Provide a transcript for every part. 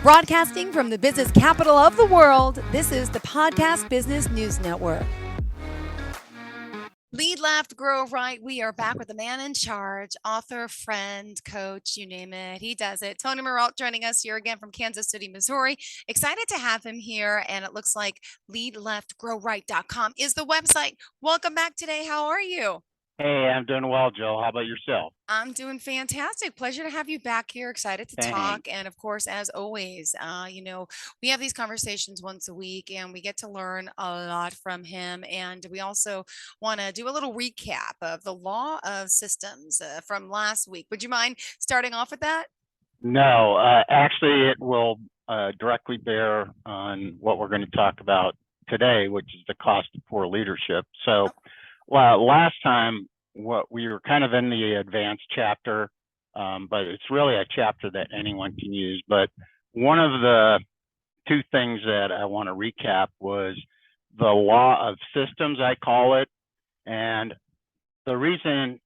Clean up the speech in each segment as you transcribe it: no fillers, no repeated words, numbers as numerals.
Broadcasting from the business capital of the world, this is the Podcast Business News Network. Lead Left, Grow Right. We are back with the man in charge, author, friend, coach, you name it. He does it. Tony Marolt joining us here again from Kansas City, Missouri. Excited to have him here. And it looks like leadleftgrowright.com is the website. Welcome back today. How are you? Hey, I'm doing well, Joe. How about yourself? I'm doing fantastic. Pleasure to have you back here. Excited to talk. Thanks. And of course, as always, we have these conversations once a week and we get to learn a lot from him. And we also want to do a little recap of the law of systems from last week. Would you mind starting off with that? No, actually, it will directly bear on what we're going to talk about today, which is the cost of poor leadership. So, last time, what we were kind of in the advanced chapter, but it's really a chapter that anyone can use. But one of the two things that I want to recap was the law of systems, I call it. And the reason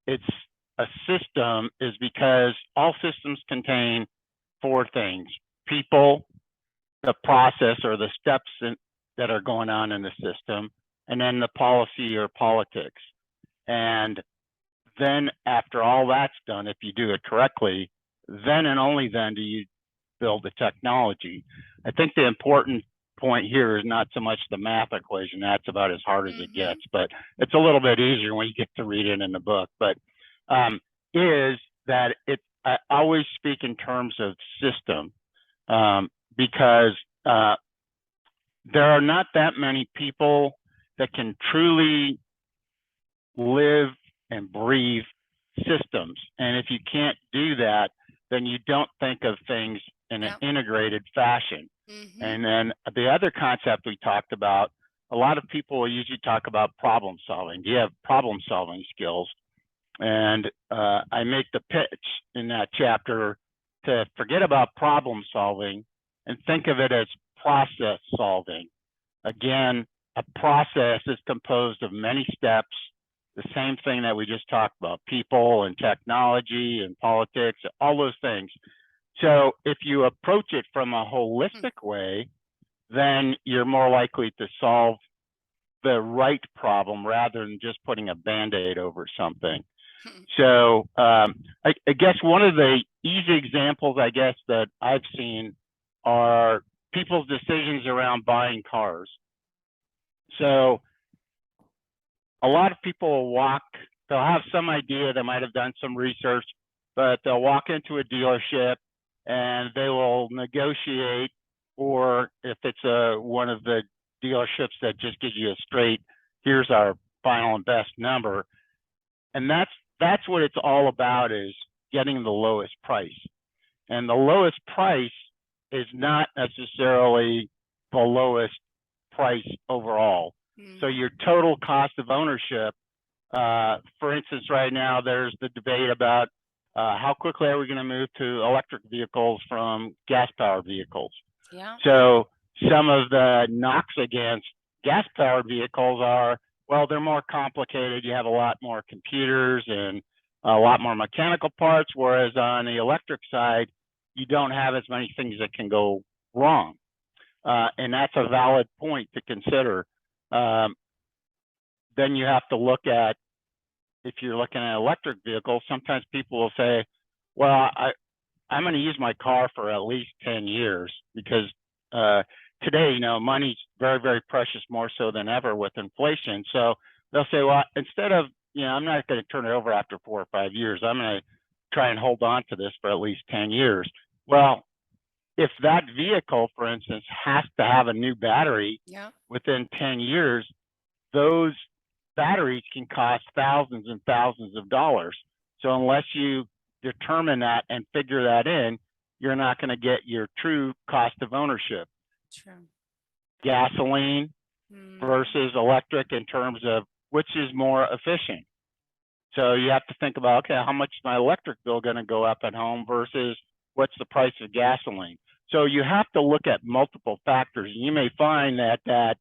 it's a system is because all systems contain four things: people, the process or the steps that are going on in the system, and then the policy or politics. And then after all that's done, if you do it correctly, then and only then do you build the technology. I think the important point here is not so much the math equation. That's about as hard as it gets, but it's a little bit easier when you get to read it in the book. But is that I always speak in terms of system because there are not that many people that can truly live and breathe systems. And if you can't do that, then you don't think of things in an integrated fashion. And then the other concept we talked about, a lot of people will usually talk about problem solving. Do you have problem solving skills? And I make the pitch in that chapter to forget about problem solving and think of it as process solving. Again, a process is composed of many steps, the same thing that we just talked about: people and technology and politics, all those things. So if you approach it from a holistic way, then you're more likely to solve the right problem rather than just putting a Band-Aid over something. So I guess one of the easy examples, I guess, that I've seen are people's decisions around buying cars. So a lot of people will they'll have some idea, they might have done some research, but they'll walk into a dealership and they will negotiate, or if it's one of the dealerships that just gives you a straight, here's our final and best number. And that's what it's all about, is getting the lowest price. And the lowest price is not necessarily the lowest price overall. So your total cost of ownership, for instance, right now there's the debate about how quickly are we going to move to electric vehicles from gas-powered vehicles. Yeah. So some of the knocks against gas-powered vehicles are, well, they're more complicated. You have a lot more computers and a lot more mechanical parts, whereas on the electric side, you don't have as many things that can go wrong. And that's a valid point to consider. Then you have to look at, if you're looking at electric vehicles, sometimes people will say, well, I'm going to use my car for at least 10 years because today, money's very, very precious, more so than ever with inflation. So they'll say, well, instead of, I'm not going to turn it over after 4 or 5 years. I'm going to try and hold on to this for at least 10 years. Well, if that vehicle, for instance, has to have a new battery within 10 years, those batteries can cost thousands and thousands of dollars. So unless you determine that and figure that in, you're not going to get your true cost of ownership. True. Gasoline versus electric in terms of which is more efficient. So you have to think about, okay, how much is my electric bill going to go up at home versus what's the price of gasoline? So you have to look at multiple factors. You may find that that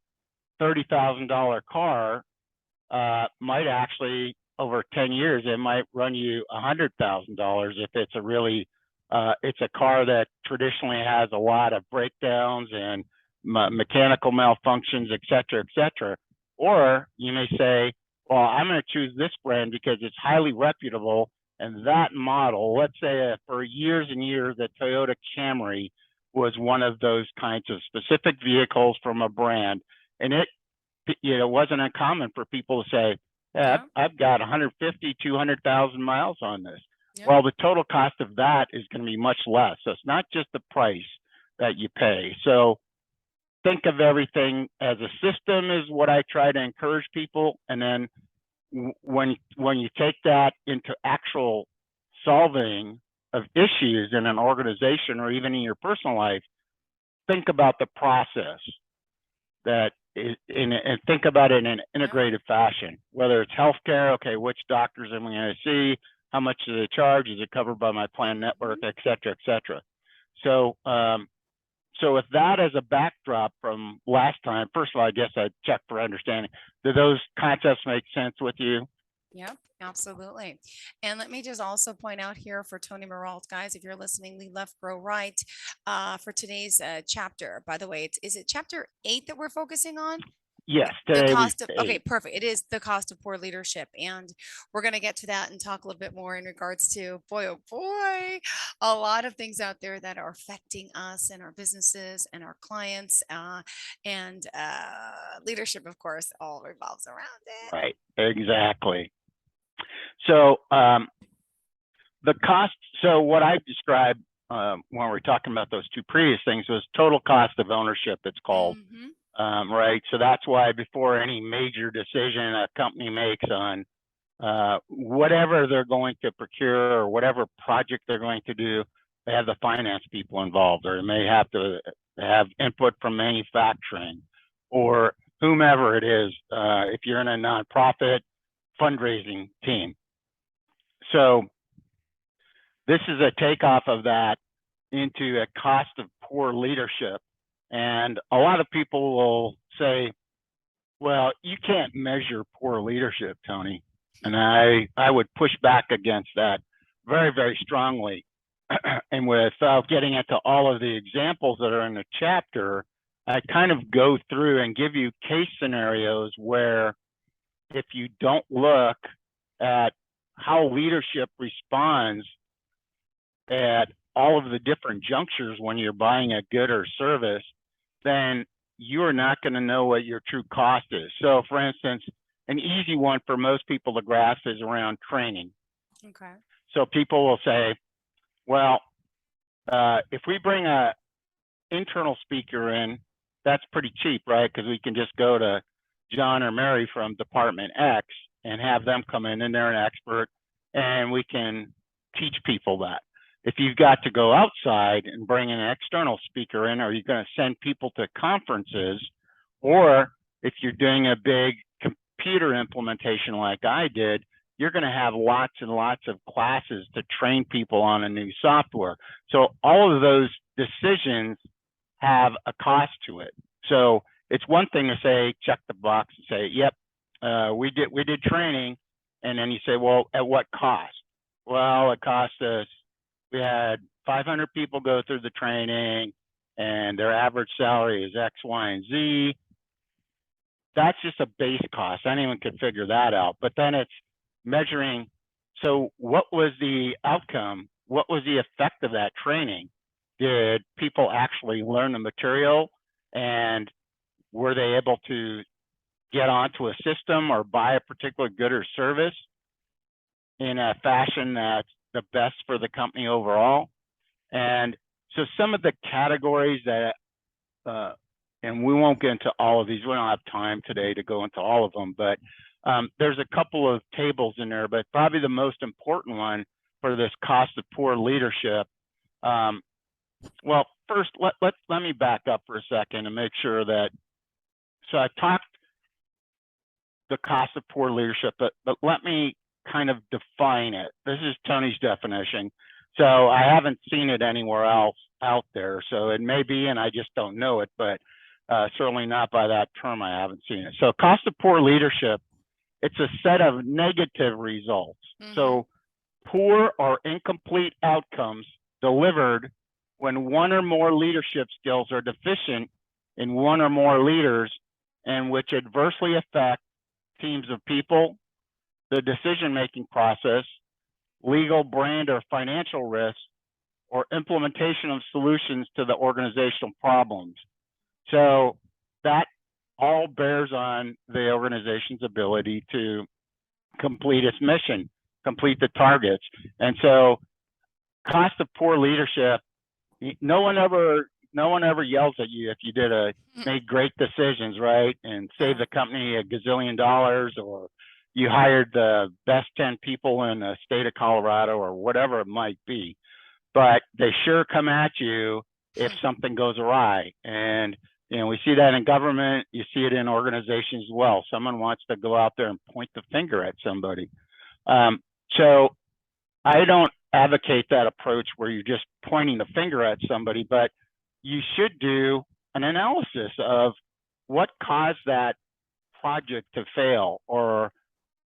$30,000 car might actually, over 10 years, it might run you $100,000 if it's a really It's a car that traditionally has a lot of breakdowns and mechanical malfunctions, et cetera, et cetera. Or you may say, well, I'm going to choose this brand because it's highly reputable. And that model, let's say for years and years, the Toyota Camry was one of those kinds of specific vehicles from a brand. And it wasn't uncommon for people to say, yeah, I've got 150, 200,000 miles on this. Yeah. Well, the total cost of that is going to be much less. So it's not just the price that you pay. So think of everything as a system is what I try to encourage people. And then when you take that into actual solving of issues in an organization or even in your personal life, think about the process that is and think about it in an integrated fashion, whether it's healthcare, okay, which doctors am I going to see? How much do they charge? Is it covered by my plan network, et cetera, et cetera. So, so with that as a backdrop from last time, first of all, I guess I'd check for understanding. Do those concepts make sense with you? Yep, absolutely. And let me just also point out here for Tony Marolt, guys, if you're listening, lead left, grow right, for today's chapter. By the way, is it chapter 8 that we're focusing on? Yes, The today was cost of, okay, perfect. It is the cost of poor leadership. And we're going to get to that and talk a little bit more in regards to, boy, oh boy, a lot of things out there that are affecting us and our businesses and our clients. And leadership, of course, all revolves around it. Right, exactly. So the cost, so what I described when we're talking about those two previous things was total cost of ownership, it's called. Right. So that's why before any major decision a company makes on whatever they're going to procure or whatever project they're going to do, they have the finance people involved, or they may have to have input from manufacturing or whomever it is. If you're in a nonprofit fundraising team. So this is a takeoff of that into a cost of poor leadership. And a lot of people will say, well, you can't measure poor leadership, Tony. And I would push back against that very, very strongly. And without getting into all of the examples that are in the chapter, I kind of go through and give you case scenarios where if you don't look at how leadership responds at all of the different junctures when you're buying a good or service, then you're not going to know what your true cost is. So for instance, an easy one for most people to grasp is around training. Okay. So people will say, well, if we bring a internal speaker in, that's pretty cheap, right? Because we can just go to John or Mary from Department X and have them come in and they're an expert and we can teach people that. If you've got to go outside and bring an external speaker in, or you're going to send people to conferences, or if you're doing a big computer implementation like I did, you're going to have lots and lots of classes to train people on a new software. So all of those decisions have a cost to it. So it's one thing to say, check the box and say, yep, we did training. And then you say, well, at what cost? Well, it cost us, we had 500 people go through the training and their average salary is X, Y, and Z. That's just a base cost. Anyone could figure that out. But then it's measuring, so what was the outcome? What was the effect of that training? Did people actually learn the material? And were they able to get onto a system or buy a particular good or service in a fashion that's the best for the company overall? And so some of the categories that, and we won't get into all of these, we don't have time today to go into all of them, but there's a couple of tables in there, but probably the most important one for this cost of poor leadership. Well, first, let me back up for a second and make sure that, so I talked the cost of poor leadership, but let me kind of define it. This is Tony's definition. So I haven't seen it anywhere else out there. So it may be, and I just don't know it, but certainly not by that term. I haven't seen it. So cost of poor leadership, it's a set of negative results. So poor or incomplete outcomes delivered when one or more leadership skills are deficient in one or more leaders and which adversely affect teams of people, the decision-making process, legal, brand, or financial risks, or implementation of solutions to the organizational problems. So that all bears on the organization's ability to complete its mission, complete the targets. And so cost of poor leadership, no one ever yells at you if you made great decisions, right? And saved the company a gazillion dollars, or you hired the best 10 people in the state of Colorado, or whatever it might be. But they sure come at you if something goes awry. And we see that in government, you see it in organizations as well. Someone wants to go out there and point the finger at somebody. So I don't advocate that approach where you're just pointing the finger at somebody, but you should do an analysis of what caused that project to fail, or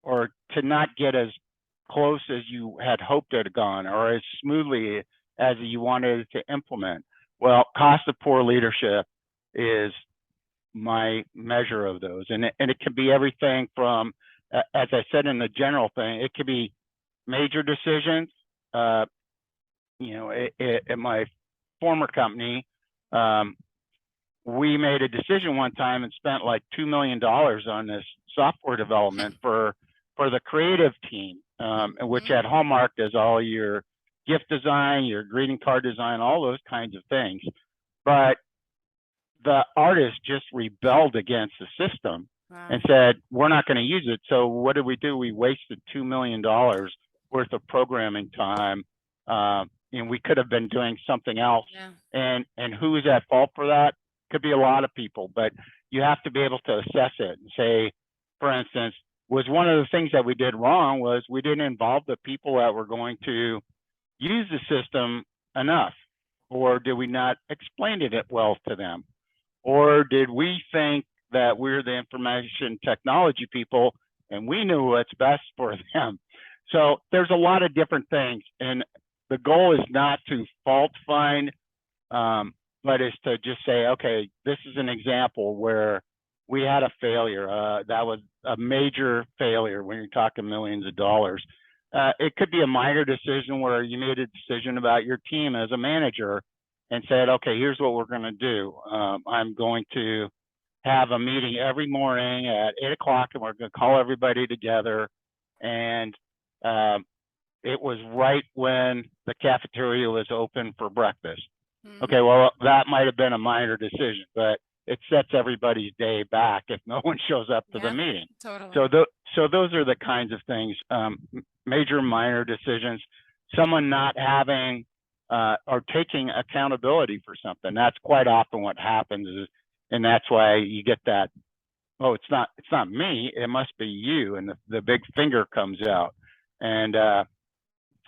to not get as close as you had hoped it had gone, or as smoothly as you wanted it to implement. Well, cost of poor leadership is my measure of those. And it can be everything from, as I said in the general thing, it could be major decisions. At my former company, we made a decision one time and spent like $2 million on this software development for the creative team, which had hallmarked as all your gift design, your greeting card design, all those kinds of things. But the artist just rebelled against the system and said, we're not going to use it. So what did we do? We wasted $2 million worth of programming time. And we could have been doing something else. Yeah. And who is at fault for that? Could be a lot of people, but you have to be able to assess it and say, for instance, was one of the things that we did wrong was we didn't involve the people that were going to use the system enough, or did we not explain it well to them? Or did we think that we're the information technology people and we knew what's best for them? So there's a lot of different things. And the goal is not to fault find, but is to just say, okay, this is an example where we had a failure. That was a major failure when you're talking millions of dollars. It could be a minor decision where you made a decision about your team as a manager and said, okay, here's what we're going to do. I'm going to have a meeting every morning at 8 o'clock, and we're going to call everybody together. And it was right when the cafeteria was open for breakfast. Okay, well, that might have been a minor decision, but it sets everybody's day back if no one shows up to the meeting. Totally. So those are the kinds of things, major, minor decisions, someone not having or taking accountability for something. That's quite often what happens, and that's why you get that, oh, it's not me, it must be you, and the big finger comes out. And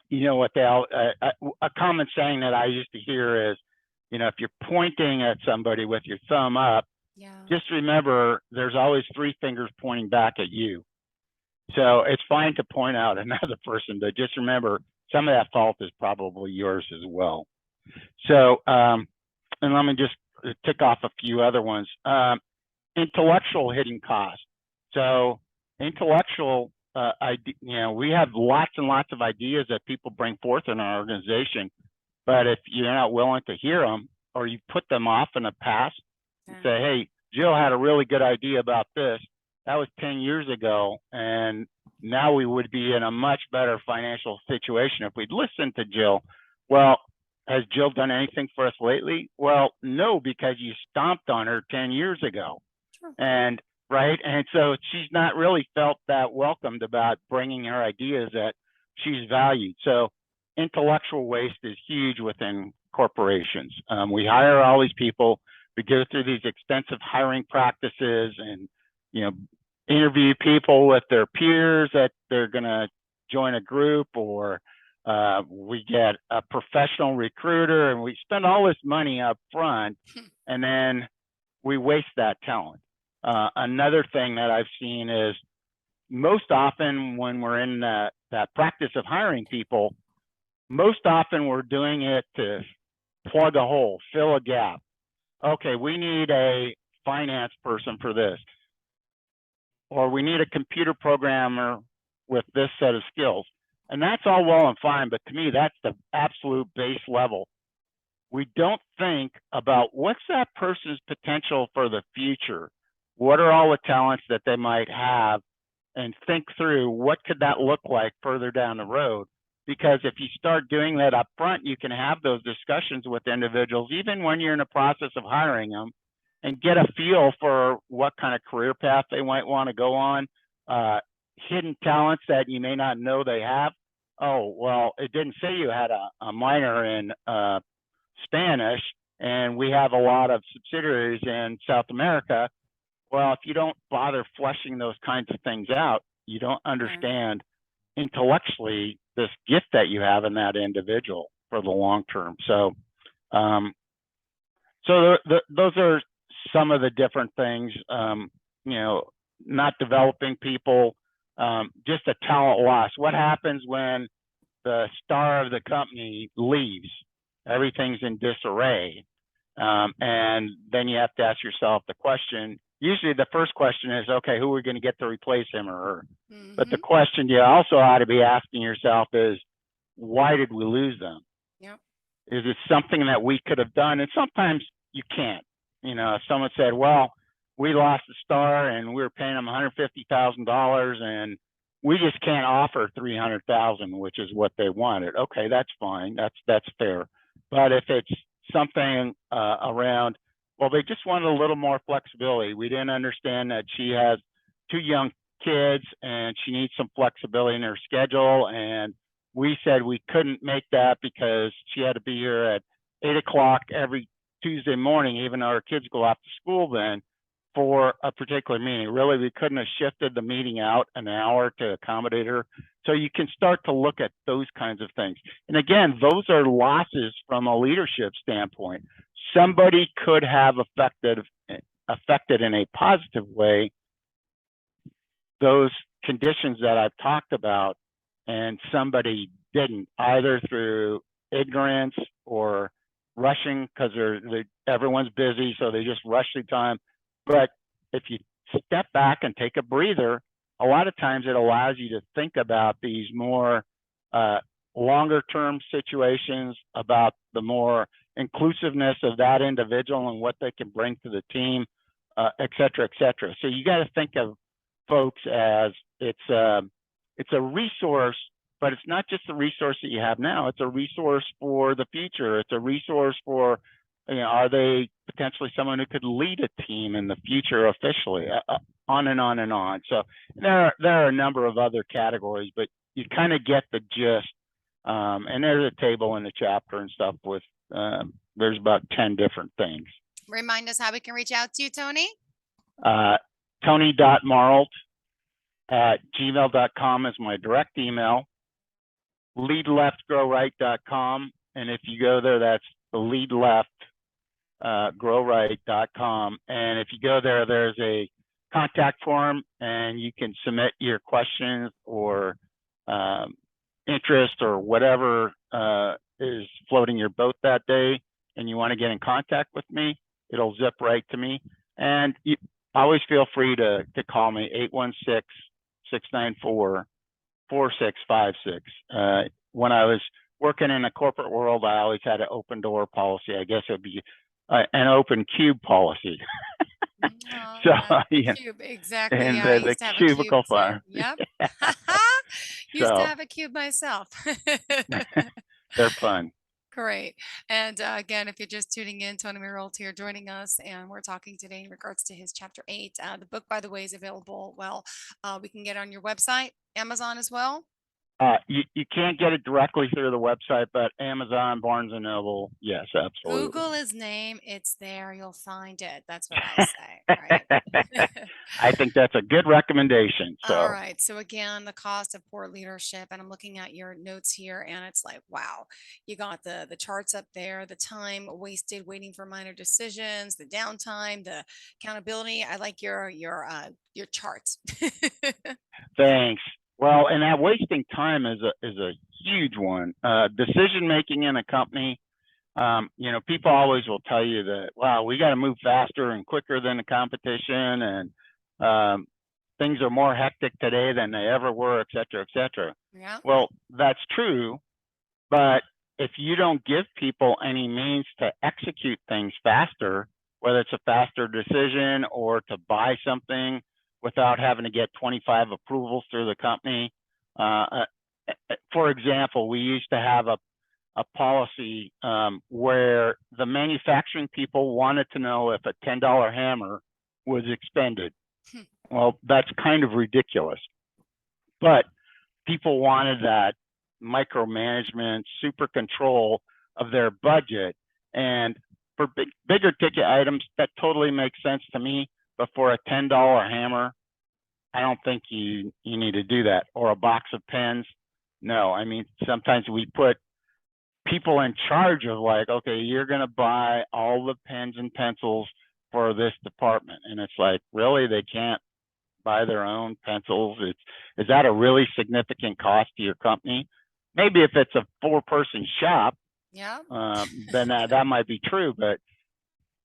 you know what, a common saying that I used to hear is, if you're pointing at somebody with your thumb up, just remember there's always three fingers pointing back at you. So it's fine to point out another person, but just remember some of that fault is probably yours as well. So, and let me just tick off a few other ones. Intellectual hidden costs. So intellectual, we have lots and lots of ideas that people bring forth in our organization, but if you're not willing to hear them, or you put them off in the past, and say, hey, Jill had a really good idea about this. That was 10 years ago, and now we would be in a much better financial situation if we'd listened to Jill. Well, has Jill done anything for us lately? Well, no, because you stomped on her 10 years ago. Sure. And so she's not really felt that welcomed about bringing her ideas that she's valued. So intellectual waste is huge within corporations. We hire all these people. We go through these extensive hiring practices and, interview people with their peers that they're going to join a group, or we get a professional recruiter, and we spend all this money up front, and then we waste that talent. Another thing that I've seen is most often when we're in that practice of hiring people, Most often we're doing it to plug a hole, fill a gap. Okay, we need a finance person for this, or we need a computer programmer with this set of skills. And that's all well and fine, but to me, that's the absolute base level. We don't think about what's that person's potential for the future. What are all the talents that they might have, and think through what could that look like further down the road. Because if you start doing that up front, you can have those discussions with individuals, even when you're in the process of hiring them, and get a feel for what kind of career path they might want to go on, hidden talents that you may not know they have. Oh, well, it didn't say you had a minor in Spanish, and we have a lot of subsidiaries in South America. Well, if you don't bother fleshing those kinds of things out, you don't understand intellectually this gift that you have in that individual for the long term. So, those are some of the different things. Not developing people, just a talent loss. What happens when the star of the company leaves? Everything's in disarray. And then you have to ask yourself the question. Usually the first question is, okay, who are we going to get to replace him or her? Mm-hmm. But the question you also ought to be asking yourself is, why did we lose them? Yep. Is it something that we could have done? And sometimes you can't. If someone said, well, we lost a star and we were paying them $150,000 and we just can't offer $300,000, which is what they wanted. Okay, that's fine. That's fair. But if it's something around, well, they just wanted a little more flexibility. We didn't understand that she has 2 young kids and she needs some flexibility in her schedule. And we said we couldn't make that because she had to be here at 8 o'clock every Tuesday morning, even though our kids go off to school then, for a particular meeting. Really, we couldn't have shifted the meeting out an hour to accommodate her. So you can start to look at those kinds of things. And again, those are losses from a leadership standpoint. Somebody could have affected in a positive way those conditions that I've talked about, and somebody didn't, either through ignorance or rushing because everyone's busy, so they just rush through time. But if you step back and take a breather, a lot of times it allows you to think about these more longer term situations, about the more inclusiveness of that individual and what they can bring to the team, et cetera, et cetera. So you got to think of folks as it's a resource, but it's not just the resource that you have now. It's a resource for the future. It's a resource for, are they potentially someone who could lead a team in the future officially, on and on and on. So there are a number of other categories, but you kind of get the gist. And there's a table in the chapter and stuff with, there's about 10 different things. Remind us how we can reach out to you, Tony. Tony.marolt@gmail.com is my direct email. leadleftgrowright.com. And if you go there, that's the leadleftgrowright.com. And if you go there, there's a contact form and you can submit your questions or interest or whatever is floating your boat that day, and you want to get in contact with me, it'll zip right to me. And you always feel free to call me, 816-694-4656. When I was working in the corporate world, I always had an open door policy. I guess it would be an open cube policy. So cube, exactly. And yeah, the cubicle farm. Yep. Used to have a cube myself. They're fun. Great. And again, if you're just tuning in, Tony Marolt here joining us, and we're talking today in regards to his chapter 8. The book, by the way, is available. Well, we can get on your website, Amazon as well. You can't get it directly through the website, but Amazon, Barnes and Noble, yes, absolutely. Google his name; it's there. You'll find it. That's what I say. Right? I think that's a good recommendation. So. All right. So again, the cost of poor leadership, and I'm looking at your notes here, and it's like, wow, you got the charts up there, the time wasted waiting for minor decisions, the downtime, the accountability. I like your charts. Thanks. Well, and that wasting time is a huge one. Decision making in a company. People always will tell you that, wow, we got to move faster and quicker than the competition, and things are more hectic today than they ever were, et cetera, et cetera. Yeah. Well, that's true, but if you don't give people any means to execute things faster, whether it's a faster decision or to buy something without having to get 25 approvals through the company. For example, we used to have a policy where the manufacturing people wanted to know if a $10 hammer was expended. Well, that's kind of ridiculous, but people wanted that micromanagement, super control of their budget. And for bigger ticket items, that totally makes sense to me. But for a $10 hammer, I don't think you need to do that. Or a box of pens. No, I mean, sometimes we put people in charge of, like, okay, you're going to buy all the pens and pencils for this department. And it's like, really, they can't buy their own pencils? Is that a really significant cost to your company? Maybe if it's a 4-person shop, Yeah. then that might be true, but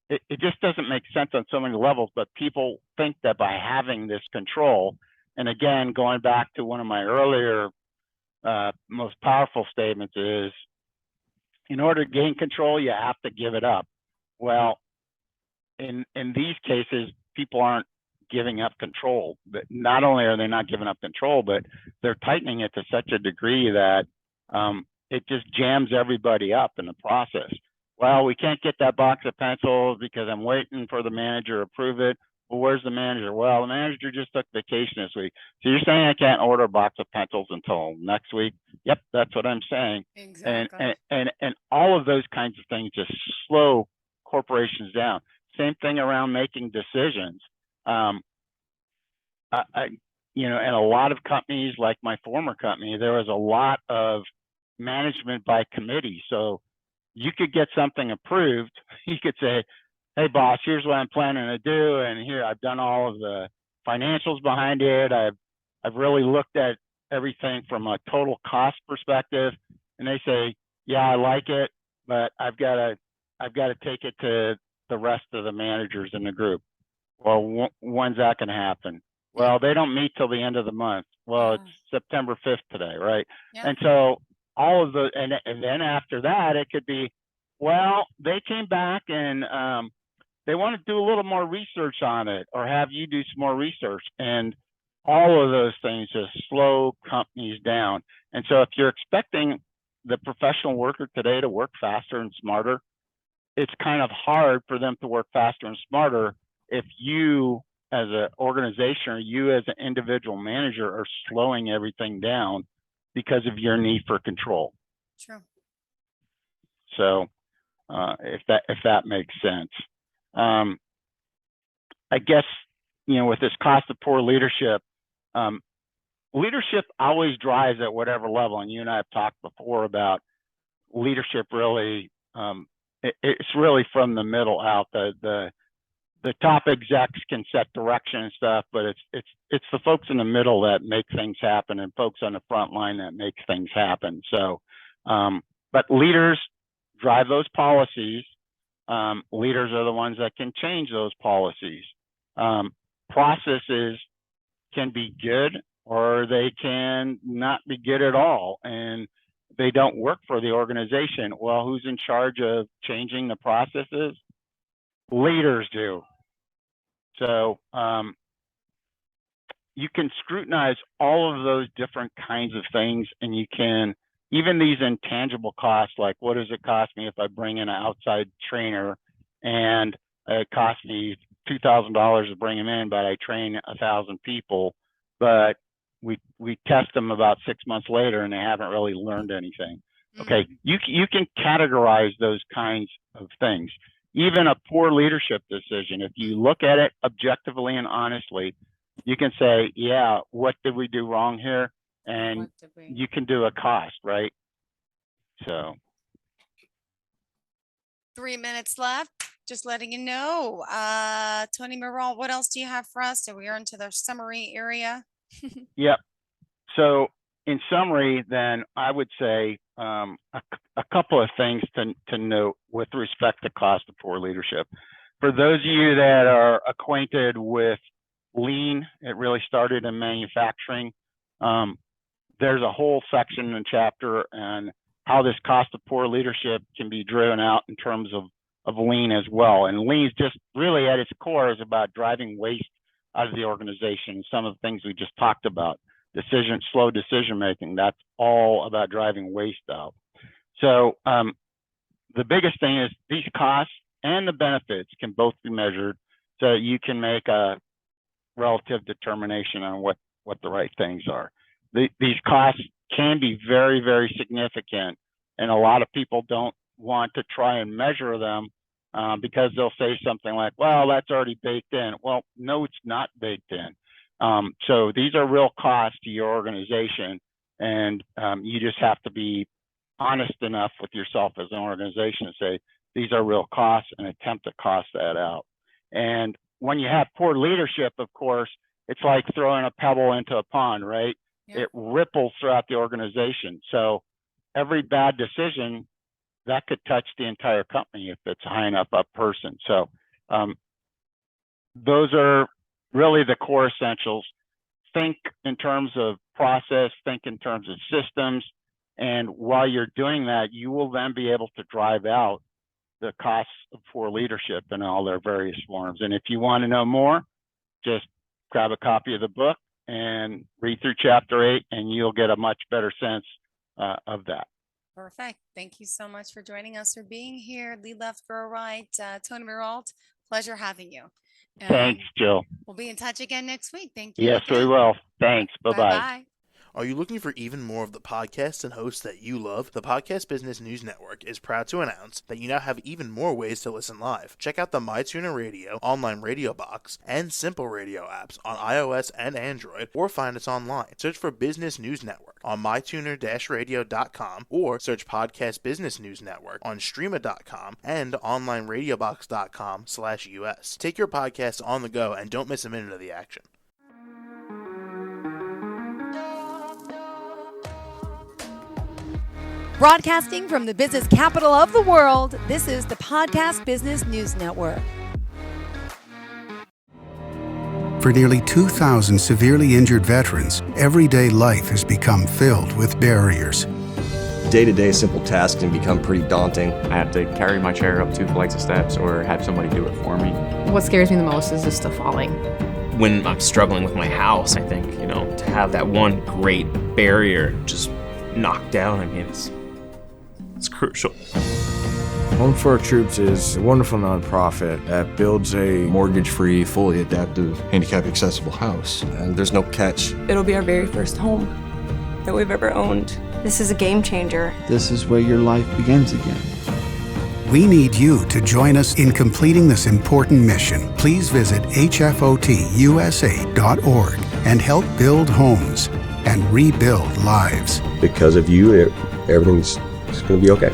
it just doesn't make sense on so many levels. But people think that by having this control, and again, going back to one of my earlier most powerful statements is, in order to gain control, you have to give it up. Well, in these cases, people aren't giving up control. But not only are they not giving up control, but they're tightening it to such a degree that it just jams everybody up in the process. Well, we can't get that box of pencils because I'm waiting for the manager to approve it. Well, where's the manager? Well, the manager just took vacation this week. So you're saying I can't order a box of pencils until next week? Yep, that's what I'm saying. Exactly. And all of those kinds of things just slow corporations down. Same thing around making decisions. In a lot of companies, like my former company, there was a lot of management by committee. So you could get something approved. You could say, hey, boss, here's what I'm planning to do. And here, I've done all of the financials behind it. I've really looked at everything from a total cost perspective. And they say, yeah, I like it, but I've got to take it to the rest of the managers in the group. Well, when's that going to happen? Well, they don't meet till the end of the month. Well, it's September 5th today, right? Yeah. And so all of the, and then after that, it could be, well, they came back and they want to do a little more research on it, or have you do some more research. And all of those things just slow companies down. And so if you're expecting the professional worker today to work faster and smarter, it's kind of hard for them to work faster and smarter if you as an organization or you as an individual manager are slowing everything down because of your need for control. True. So if that makes sense. I guess, with this cost of poor leadership, leadership always drives at whatever level. And you and I have talked before about leadership really, it's really from the middle out. The top execs can set direction and stuff, but it's the folks in the middle that make things happen, and folks on the front line that make things happen. So, but leaders drive those policies. Leaders are the ones that can change those policies. Processes can be good, or they can not be good at all, and they don't work for the organization. Well, who's in charge of changing the processes? Leaders do. So you can scrutinize all of those different kinds of things, and you can, even these intangible costs, like what does it cost me if I bring in an outside trainer and it costs me $2,000 to bring him in, but I train 1,000 people, but we test them about 6 months later and they haven't really learned anything. Okay, you can categorize those kinds of things. Even a poor leadership decision, if you look at it objectively and honestly, you can say, yeah, what did we do wrong here? And you can do a cost, right? So 3 minutes left. Just letting you know. Tony Marolt, what else do you have for us? So we are into the summary area. Yep. So in summary, then I would say a couple of things to note with respect to cost of poor leadership. For those of you that are acquainted with lean, it really started in manufacturing. There's a whole section and chapter on how this cost of poor leadership can be driven out in terms of lean as well. And lean is just really at its core is about driving waste out of the organization. Some of the things we just talked about, slow decision making, that's all about driving waste out. So the biggest thing is these costs and the benefits can both be measured so you can make a relative determination on what the right things are. These costs can be very, very significant, and a lot of people don't want to try and measure them because they'll say something like, well, that's already baked in. Well, no, it's not baked in. So these are real costs to your organization, and you just have to be honest enough with yourself as an organization to say, these are real costs, and attempt to cost that out. And when you have poor leadership, of course, it's like throwing a pebble into a pond, right? Yeah. It ripples throughout the organization. So every bad decision, that could touch the entire company if it's a high enough up person. So those are really the core essentials. Think in terms of process, think in terms of systems. And while you're doing that, you will then be able to drive out the costs of poor leadership in all their various forms. And if you want to know more, just grab a copy of the book and read through chapter 8, and you'll get a much better sense of that. Perfect. Thank you so much for joining us, for being here. Lead Left, Grow Right. Tony Marolt, pleasure having you. Thanks, Jill. We'll be in touch again next week. Thank you. Yes, we will. Thanks. Bye-bye. Bye-bye. Are you looking for even more of the podcasts and hosts that you love? The Podcast Business News Network is proud to announce that you now have even more ways to listen live. Check out the MyTuner Radio, online radio box, and Simple Radio apps on iOS and Android, or find us online. Search for Business News Network on mytuner-radio.com, or search Podcast Business News Network on streama.com and onlineradiobox.com/US. Take your podcast on the go and don't miss a minute of the action. Broadcasting from the business capital of the world, this is the Podcast Business News Network. For nearly 2,000 severely injured veterans, everyday life has become filled with barriers. Day-to-day simple tasks can become pretty daunting. I have to carry my chair up 2 flights of steps or have somebody do it for me. What scares me the most is just the falling. When I'm struggling with my house, I think, to have that one great barrier just knocked down, it's crucial. Home for Our Troops is a wonderful nonprofit that builds a mortgage-free, fully adaptive, handicap-accessible house. And there's no catch. It'll be our very first home that we've ever owned. This is a game changer. This is where your life begins again. We need you to join us in completing this important mission. Please visit hfotusa.org and help build homes and rebuild lives. Because of you, everything's going to be okay.